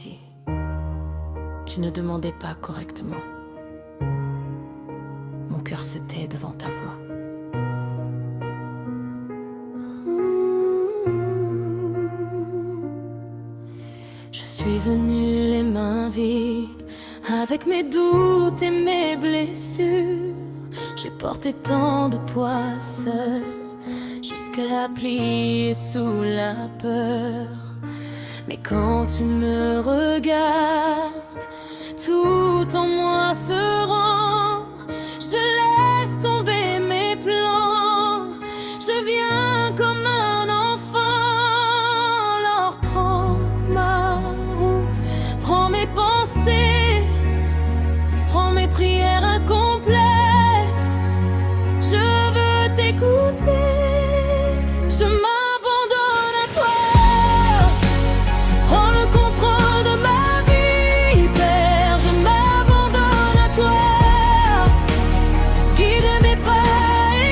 si tu ne demandais pas correctement. Mon cœur se tait devant ta voix. Je suis venue les mains vides, avec mes doutes et mes blessures. J'ai porté tant de poids seul, jusqu'à plier sous la peur. Mais quand tu me regardes, tout en moi se rend. Je laisse tomber mes plans, je viens comme un enfant. Alors prends ma route, prends mes pensées, prends mes prières incomplètes. Je veux t'écouter, je m'abandonne à toi. Prends le contrôle de ma vie, Père, je m'abandonne à toi. Guide mes pas,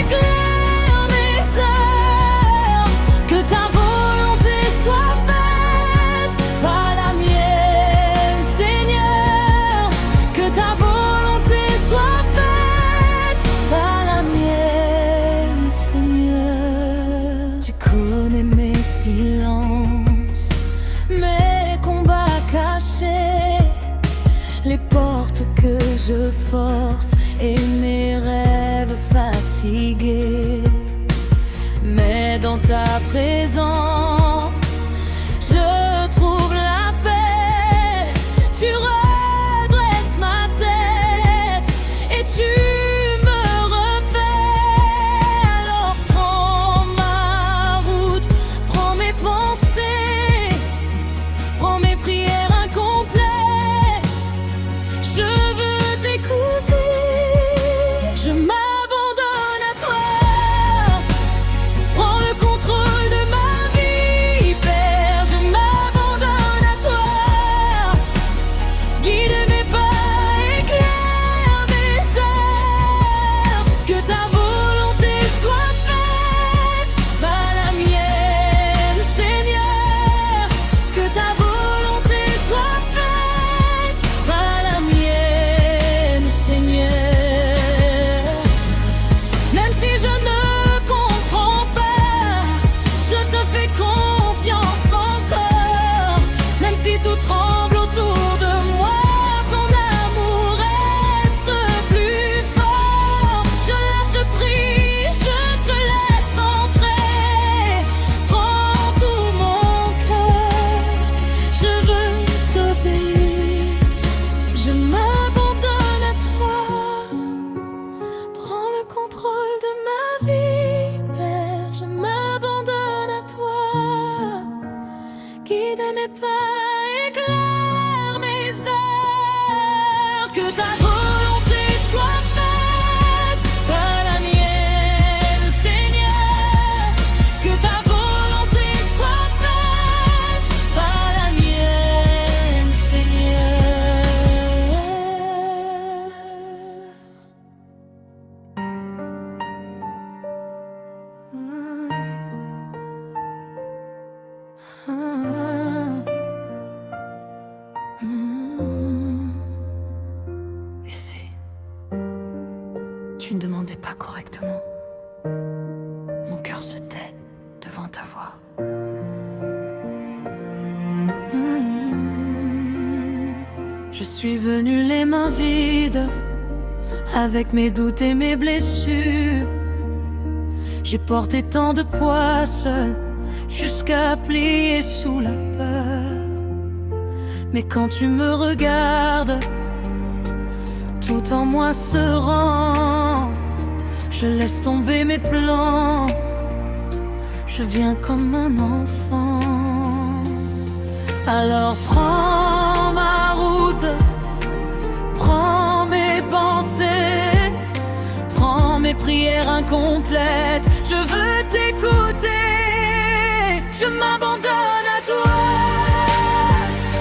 éclaire mes heures. Que ta volonté soit faite, pas la mienne, Seigneur. Que ta volonté soit faite, pas la mienne, Seigneur. Tu connais mes silences, mes combats cachés, les portes que je force et mes rêves fatigués. Mais dans ta présence, je trouve la paix. Tu redresses ma tête et tu me refais. Alors prends ma route, prends mes pensées, prends mes prières incomplètes. Je veux t'écouter, je m'abandonne à toi. Prends le contrôle de ma vie, Père, je m'abandonne à toi. Guide mes pas, éclaire mes heures. Que ta volonté soit faite, pas la mienne, Seigneur. Que ta volonté soit faite, pas la mienne, Seigneur. Même si je ne comprends pas, je te fais confiance encore. Même si tout tremble autour de moi, ton amour reste plus fort. Je lâche prise, je te laisse entrer. Prends tout mon cœur, je veux t'obéir. Je m'abandonne à toi. Prends le contrôle de ma vie, Père, je m'abandonne à toi. Guide mes pas, éclaire mes heures. Que ta volonté soit faite, pas la mienne, Seigneur. Que ta volonté soit faite, pas la mienne, Seigneur. Et si tu ne demandais pas correctement, mon cœur se tait devant ta voix. Je suis venue les mains vides, avec mes doutes et mes blessures. J'ai porté tant de poids seul, jusqu'à plier sous la peur. Mais quand tu me regardes, tout en moi se rend. Je laisse tomber mes plans, je viens comme un enfant. Alors prends ma route, prends mes pensées, prends mes prières incomplètes. Je veux t'écouter, je m'abandonne à toi.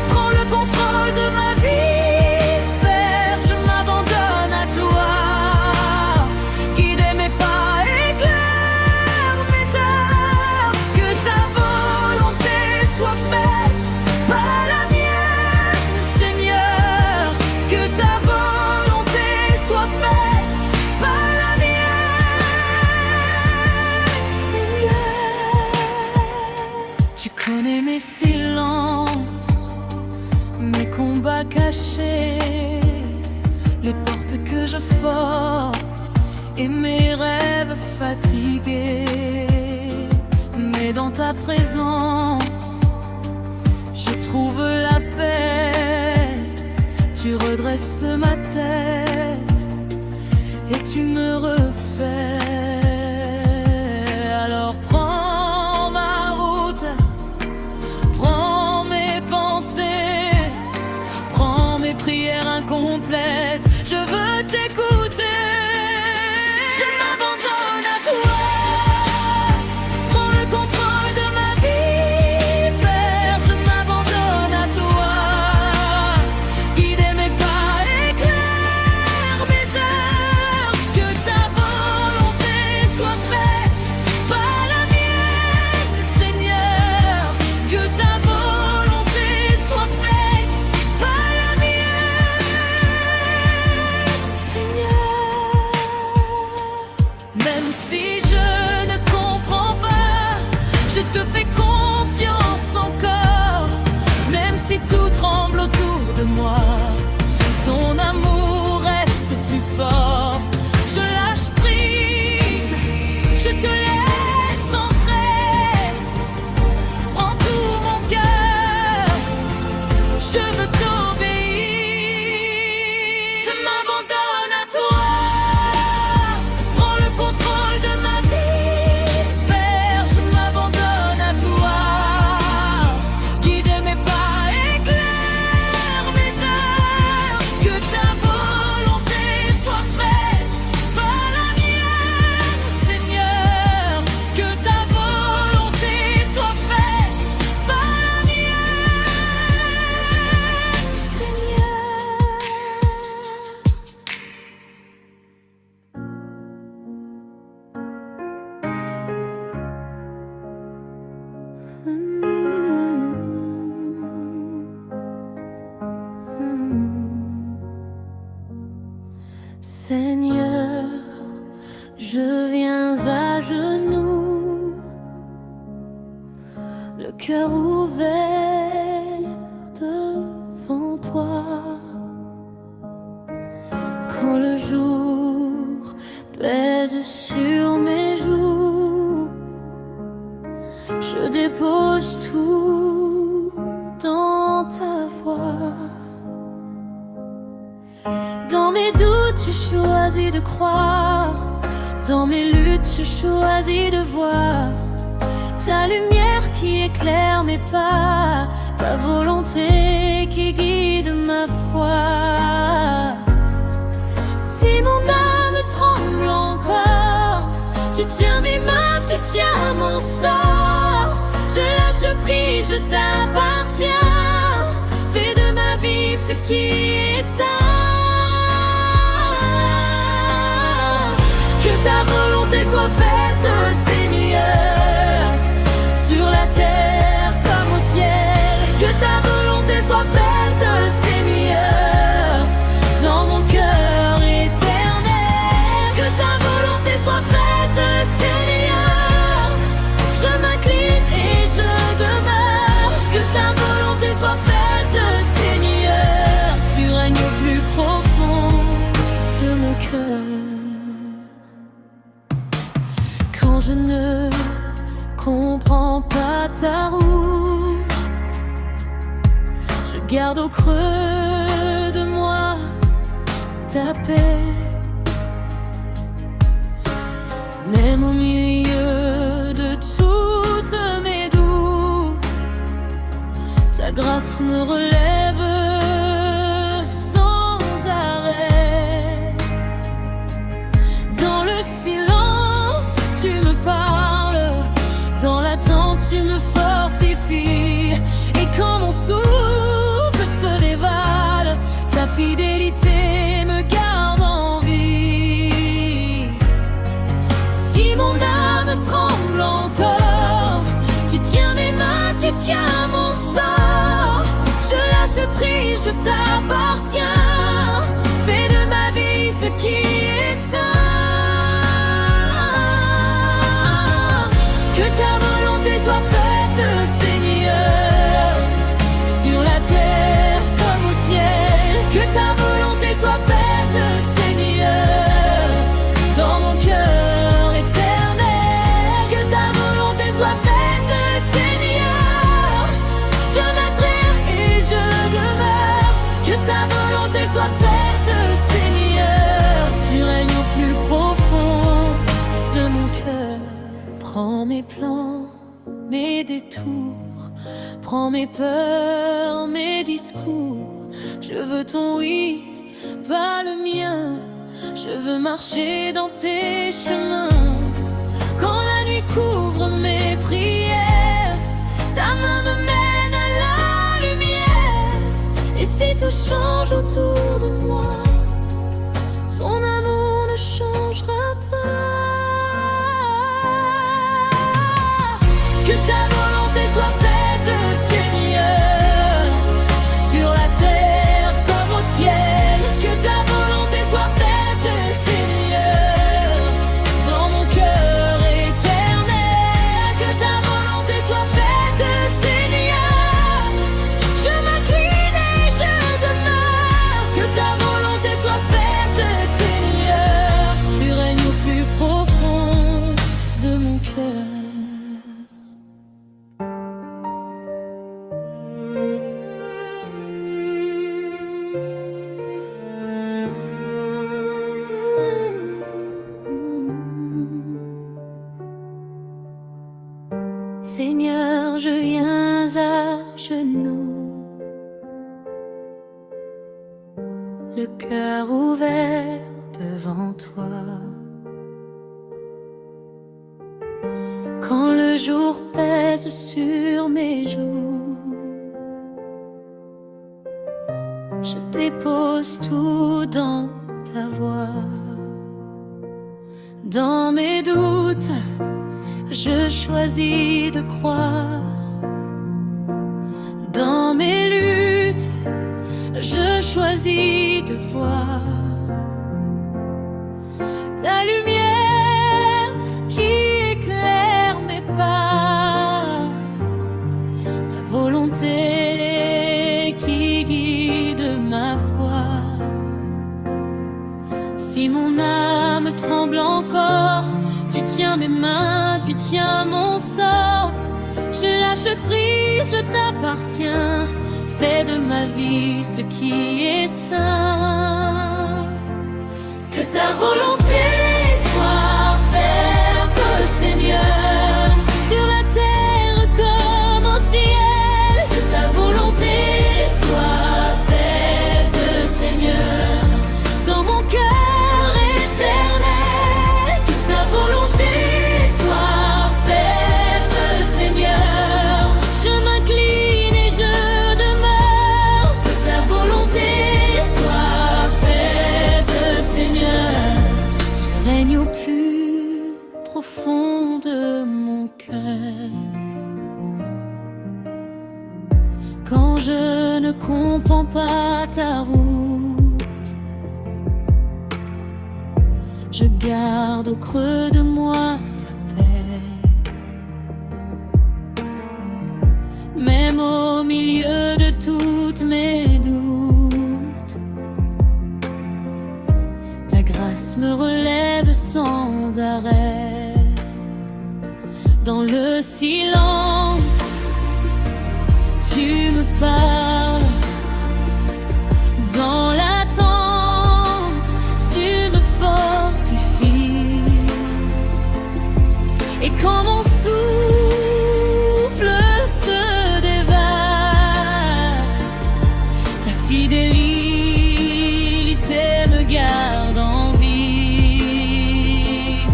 Prends le contrôle de ma vie, Père, je m'abandonne à toi. Guide mes pas, éclaire mes heures. Que ta volonté soit faite, pas la mienne. dois cacher les portes que je force et mes rêves fatigués. Mais dans ta présence, je trouve la paix. Tu redresses ma tête et tu me refais. Alors prends ma route, prends mes pensées, prends mes prières incomplètes. Je veux t'écouter. Je m'abandonne à toi. Prends le contrôle de ma vie, Père. Je m'abandonne à toi. Guide mes pas, éclaire mes heures. Que ta volonté soit faite, pas la mienne, Seigneur. Que ta volonté soit faite, pas la mienne, Seigneur. Même si je ne comprends pas, je te fais confiance encore. Même si tout tremble autour de moi, ton amour reste plus fort. Je lâche prise, je te laisse entrer. Prends tout mon cœur, je veux t'obéir. Je m'abandonne à toi. Prends le contrôle de ma vie, Père. Je m'abandonne à toi. Guide mes pas, éclaire mes heures. Que ta volonté soit faite, pas la mienne, Seigneur. Que ta volonté soit faite, pas la mienne, Seigneur. Seigneur, je viens à genoux, le cœur ouvert devant toi. Quand le jour pèse sur mes joues, je dépose tout dans ta voix. Dans mes doutes, je choisis de croire. Dans mes luttes, je choisis de voir ta lumière qui éclaire mes pas, ta volonté qui guide ma foi. Si mon âme tremble encore, tu tiens mes mains, tu tiens mon sort. Je lâche prise, je t'appartiens. Fais de ma vie ce qui est saint. Que ta volonté soit faite, Seigneur, sur la terre comme au ciel. Que ta volonté soit faite, Seigneur, dans mon cœur éternel. Que ta volonté soit faite, Seigneur, je m'incline et je demeure. Que ta volonté soit faite, Seigneur, tu règnes au plus profond de mon cœur. Quand je ne comprends pas ta route, je garde au creux de moi ta paix. Même au milieu de toutes mes doutes, ta grâce me relève sans arrêt. Dans le silence, tu me parles. Dans l'attente, tu me fortifies. Et quand mon souffle se dévale, ta fidélité me garde en vie. Si mon âme tremble encore, tu tiens mes mains, tu tiens mon sort. Je lâche prise, je t'appartiens. Fais de ma vie ce qui est saint. Que ta volonté soit faite, Seigneur, sur la terre comme au ciel. Prends mes plans, mes détours, prends mes peurs, mes discours. Je veux ton oui, pas le mien. Je veux marcher dans tes chemins. Quand la nuit couvre mes prières, ta main me mène à la lumière. Et si tout change autour de moi, ton amour ne changera pas. Que ta volonté soit faite, Seigneur, sur la terre comme au ciel. Que ta volonté soit faite, Seigneur, dans mon cœur éternel. Que ta volonté soit faite, Seigneur, je m'incline et je demeure. Que ta volonté soit faite, Seigneur, tu règnes au plus profond de mon cœur. Seigneur, je viens à genoux, le cœur ouvert devant toi. Quand le jour pèse sur mes joues, je dépose tout dans ta voix. Dans mes doutes, je choisis de croire. Dans mes luttes, je choisis de voir ta lumière qui éclaire mes pas, ta volonté qui guide ma foi. Si mon âme tremble encore, tu tiens mes mains, tu tiens mon sort. Je lâche prise, je t'appartiens. Fais de ma vie ce qui est saint. Que ta volonté soit faite, Seigneur, sur la terre comme au ciel. Que ta volonté soit faite, Seigneur, dans mon cœur éternel. Que ta volonté soit faite, Seigneur, je m'incline et je demeure. Que ta volonté soit faite, Seigneur, tu règnes au plus profond de mon cœur. Quand je ne comprends pas ta route, je garde au creux de moi ta paix. Même au milieu de toutes mes doutes, ta grâce me relève sans arrêt. Dans le silence, tu me parles. Dans l'attente, tu me fortifies. Et quand mon souffle se dévale, ta fidélité me garde en vie.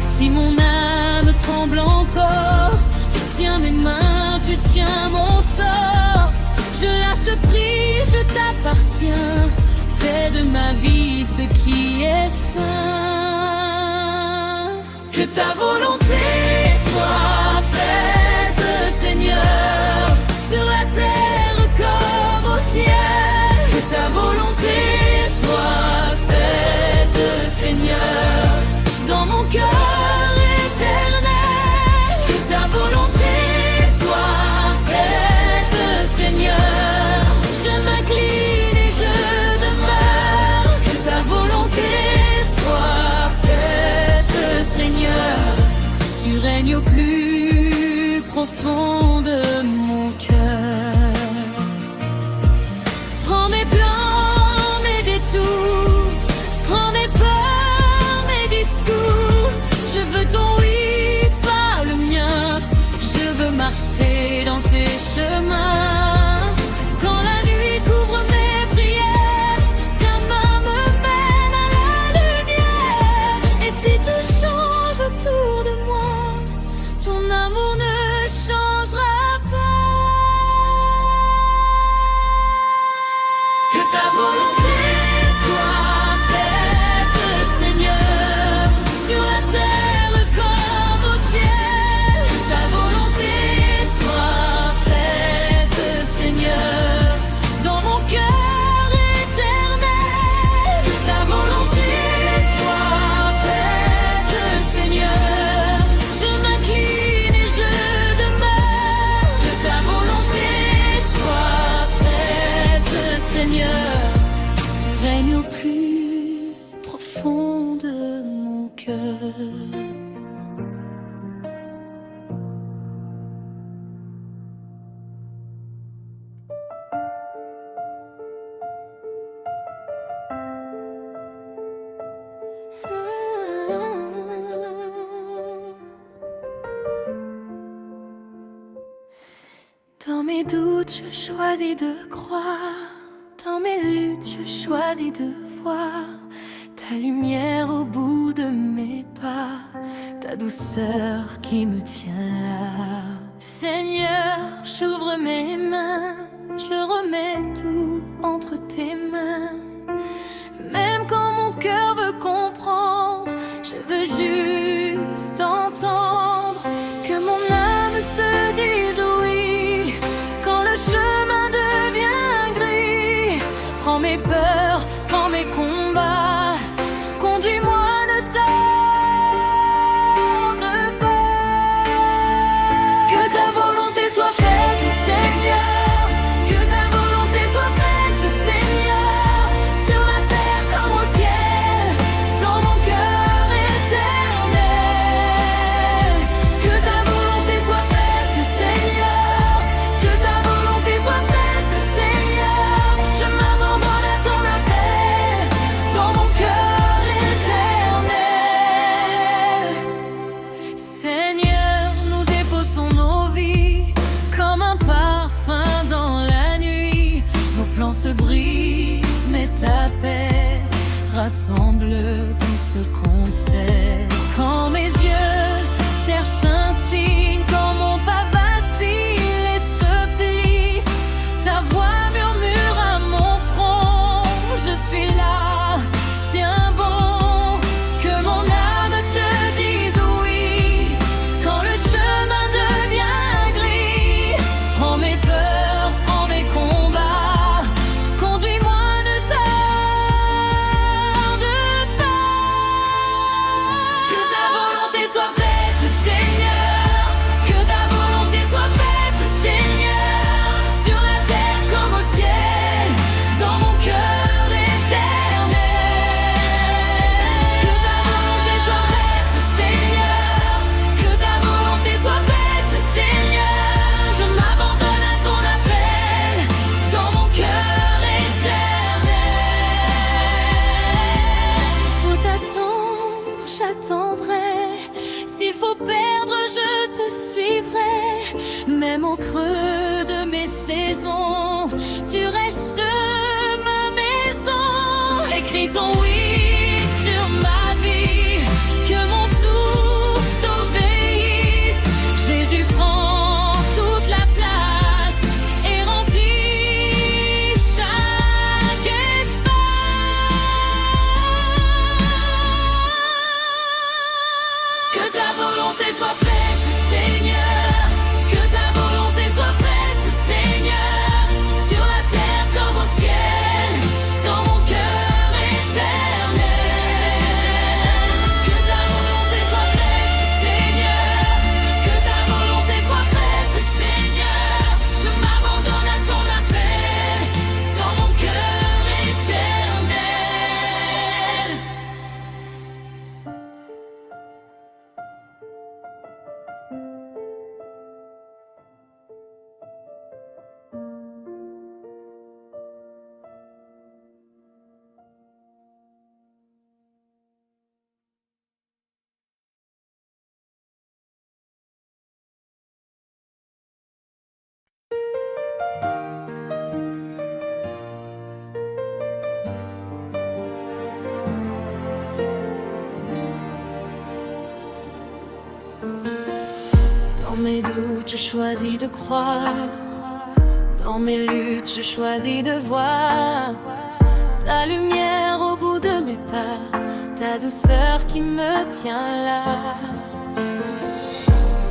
Si mon âme tremble encore, tu tiens mes mains, tu tiens mon sort. Je lâche prise, je t'appartiens. Fais de ma vie ce qui est saint. Que ta volonté soit faite, Seigneur, sur la terre comme au ciel. Que ta volonté soit faite, Seigneur, dans mon cœur éternel. Que ta volonté soit faite, Seigneur, je m'incline et je demeure. Que ta volonté soit faite, Seigneur, tu règnes au plus profond de mon cœur. Prends mes plans, mes détours, prends mes peurs, mes discours. Je veux ton oui, pas choisis de croire. Dans mes luttes, je choisis de voir ta lumière au bout de mes pas, ta douceur qui me tient là. Seigneur, j'ouvre mes mains, je remets tout entre tes mains. Même quand mon cœur veut comprendre, je veux juste entendre que mon âme te dise oui. Quand le chemin devient gris, prends mes peurs, prends mes combats, conduis-moi, ne tarde pas. Que ta volonté soit faite, Seigneur. Que ta volonté soit faite, Seigneur. Sur la terre comme au ciel, dans mon cœur éternel. Que ta volonté soit faite, Seigneur. Que ta volonté soit faite, Seigneur. Je m'abandonne à ton appel, dans mon cœur éternel. Seigneur, nous déposons nos vies comme un parfum dans la nuit. Nos plans se brisent, mais ta paix rassemble tout ce qu'on sait. Quand mes yeux cherchent un signe, quand mon pas vacille et se plie, ta voix murmure à mon front, je suis là, tiens bon. Que mon âme te dise oui. Quand le chemin devient gris, prends mes peurs, prends mes combats, conduis-moi, ne tarde pas. Que ta volonté soit faite, Seigneur. Que ta volonté soit faite, Seigneur. Sur la terre comme au ciel, dans mon cœur éternel. Que ta volonté soit faite, Seigneur. Que ta volonté soit faite, Seigneur. Je m'abandonne à ton appel, dans mon cœur éternel. S'il faut attendre, j'attendrai. S'il faut perdre, je te suivrai. Même au creux de mes saisons, tu restes ma maison. Écris ton oui sur ma vie, que mon souffle t'obéisse. Jésus prend toute la place et remplit chaque espace. Que ta volonté soit faite, Seigneur. Que ta volonté soit faite, Seigneur. Sur la terre comme au ciel, dans mon cœur éternel. Que ta volonté soit faite, Seigneur. Que ta volonté soit faite, Seigneur. Je m'abandonne à ton appel, dans mon cœur éternel. Dans mes doutes, je choisis de croire. Dans mes luttes, je choisis de voir ta lumière au bout de mes pas, ta douceur qui me tient là.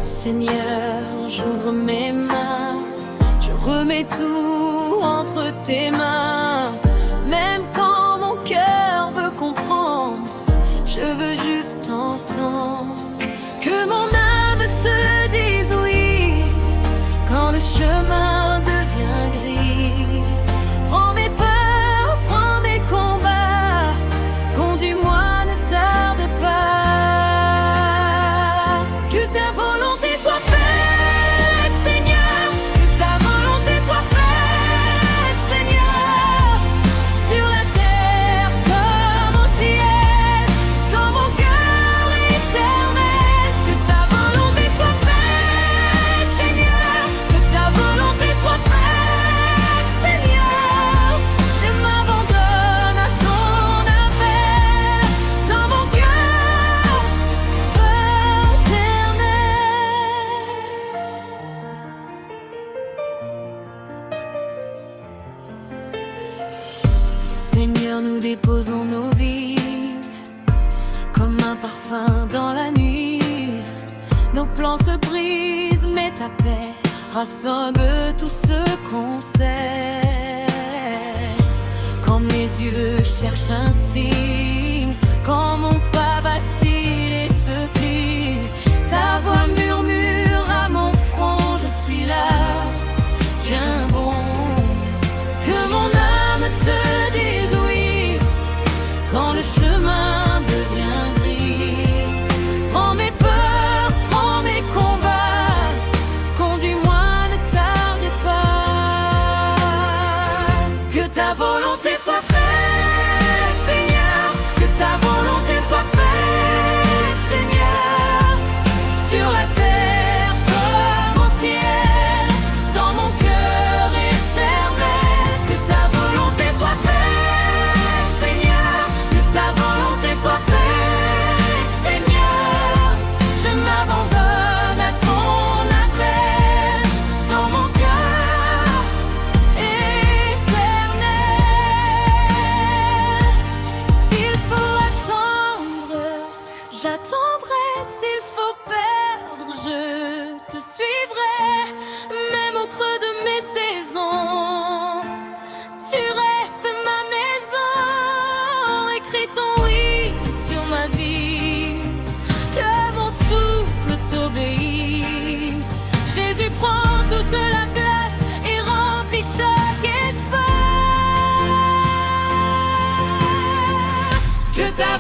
Seigneur, j'ouvre mes mains, je remets tout entre tes mains. Même quand mon cœur veut comprendre, je veux juste entendre que mon âme te dise oui. Quand le chemin devient gris, prends mes peurs, prends mes combats, conduis-moi, ne tarde pas. Que ta volonté soit faite, Seigneur. Que ta volonté soit faite, Seigneur. Seigneur, nous déposons nos vies comme un parfum dans la nuit. Nos plans se brisent, mais ta paix rassemble tout ce qu'on sait. Quand mes yeux cherchent un signe, quand mon pas vacille et se plie, ta voix murmure à mon front, je suis là, tiens bon. Que mon âme te dise oui, quand le chemin devient gris. Prends mes peurs, prends mes combats, conduis-moi, ne tarde pas. Que ta volonté soit faite, Seigneur, que ta volonté soit faite, Seigneur, sur la terre comme au ciel, dans mon cœur éternel. Que ta volonté soit faite, Seigneur, que ta volonté soit faite, Seigneur. Je m'abandonne à ton appel, dans mon cœur éternel. S'il faut attendre, j'attendrai. S'il faut perdre, je te suivrai. Même au creux de mes saisons, tu restes ma maison. Écris ton oui sur ma vie, que mon souffle t'obéisse. Jésus prend toute la place et remplit chaque espace. Que ta